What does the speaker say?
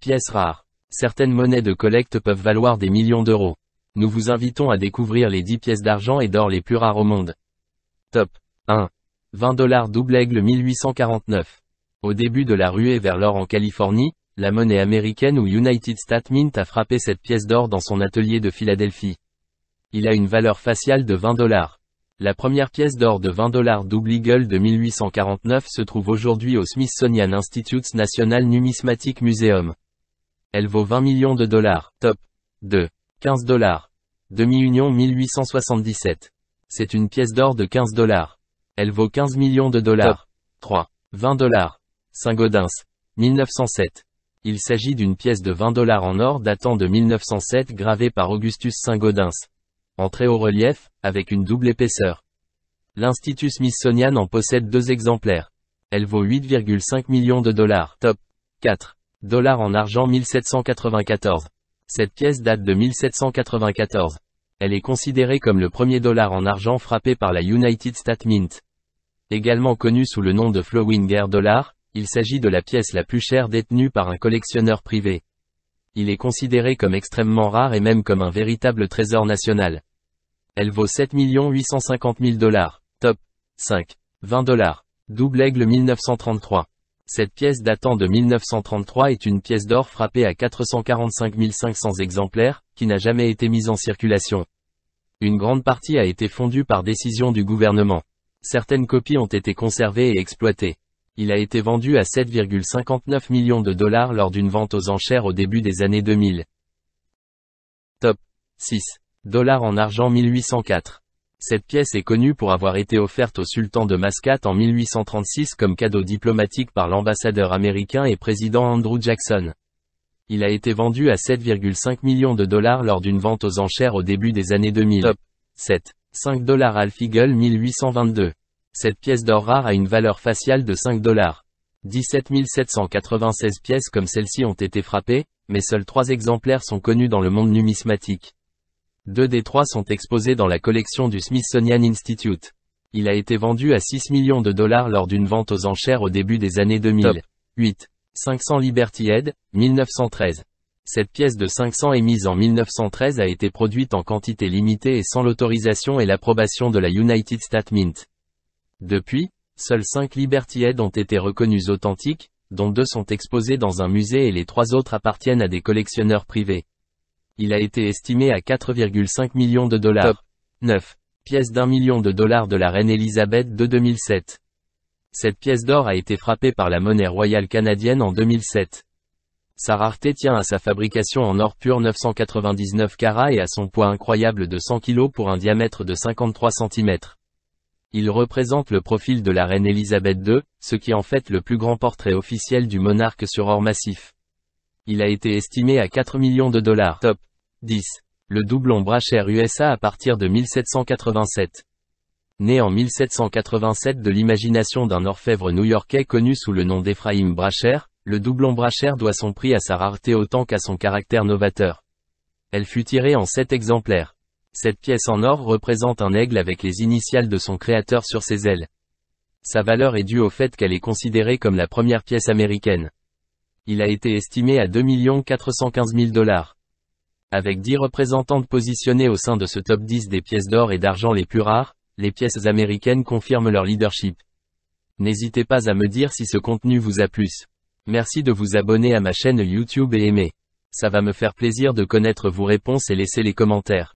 Pièces rares. Certaines monnaies de collecte peuvent valoir des millions d'euros. Nous vous invitons à découvrir les 10 pièces d'argent et d'or les plus rares au monde. Top 1. 20 $ double aigle 1849. Au début de la ruée vers l'or en Californie, la monnaie américaine ou United States Mint a frappé cette pièce d'or dans son atelier de Philadelphie. Il a une valeur faciale de 20 $. La première pièce d'or de 20 $ double eagle de 1849 se trouve aujourd'hui au Smithsonian Institute's National Numismatic Museum. Elle vaut 20 millions de dollars. Top 2. 15 $. Demi-union 1877. C'est une pièce d'or de 15 $. Elle vaut 15 millions de dollars. Top 3. 20 $. Saint-Gaudens. 1907. Il s'agit d'une pièce de 20 $ en or datant de 1907 gravée par Augustus Saint-Gaudens. En très haut relief, avec une double épaisseur. L'Institut Smithsonian en possède 2 exemplaires. Elle vaut 8,5 millions de dollars. Top 4. $ en argent 1794. Cette pièce date de 1794. Elle est considérée comme le premier dollar en argent frappé par la United States Mint. Également connu sous le nom de Flowinger Dollar, il s'agit de la pièce la plus chère détenue par un collectionneur privé. Il est considéré comme extrêmement rare et même comme un véritable trésor national. Elle vaut 7 850 000 $. Top 5. 20 $. Double aigle 1933. Cette pièce datant de 1933 est une pièce d'or frappée à 445 500 exemplaires, qui n'a jamais été mise en circulation. Une grande partie a été fondue par décision du gouvernement. Certaines copies ont été conservées et exploitées. Il a été vendu à 7,59 millions de dollars lors d'une vente aux enchères au début des années 2000. Top 6. $ en argent 1804. Cette pièce est connue pour avoir été offerte au sultan de Mascate en 1836 comme cadeau diplomatique par l'ambassadeur américain et président Andrew Jackson. Il a été vendu à 7,5 millions de dollars lors d'une vente aux enchères au début des années 2000. Top 7. 5 $ Alf Eagle 1822. Cette pièce d'or rare a une valeur faciale de 5 $. 17 796 pièces comme celle-ci ont été frappées, mais seuls 3 exemplaires sont connus dans le monde numismatique. 2 des 3 sont exposés dans la collection du Smithsonian Institute. Il a été vendu à 6 millions de dollars lors d'une vente aux enchères au début des années 2000. Top 8. 500 Liberty Head, 1913. Cette pièce de 500 émise en 1913 a été produite en quantité limitée et sans l'autorisation et l'approbation de la United States Mint. Depuis, seuls 5 Liberty Head ont été reconnus authentiques, dont 2 sont exposés dans un musée et les 3 autres appartiennent à des collectionneurs privés. Il a été estimé à 4,5 millions de dollars. Top 9. Pièce d'1 million de dollars de la reine Elisabeth de 2007. Cette pièce d'or a été frappée par la monnaie royale canadienne en 2007. Sa rareté tient à sa fabrication en or pur 999 carats et à son poids incroyable de 100 kg pour un diamètre de 53 cm. Il représente le profil de la reine Elisabeth II, ce qui en fait le plus grand portrait officiel du monarque sur or massif. Il a été estimé à 4 millions de dollars. Top 10. Le doublon Bracher USA à partir de 1787. Né en 1787 de l'imagination d'un orfèvre new-yorkais connu sous le nom d'Ephraim Bracher, le doublon Bracher doit son prix à sa rareté autant qu'à son caractère novateur. Elle fut tirée en 7 exemplaires. Cette pièce en or représente un aigle avec les initiales de son créateur sur ses ailes. Sa valeur est due au fait qu'elle est considérée comme la première pièce américaine. Il a été estimé à 2 415 000 $. Avec 10 représentantes positionnées au sein de ce top 10 des pièces d'or et d'argent les plus rares, les pièces américaines confirment leur leadership. N'hésitez pas à me dire si ce contenu vous a plu. Merci de vous abonner à ma chaîne YouTube et aimer. Ça va me faire plaisir de connaître vos réponses et laisser les commentaires.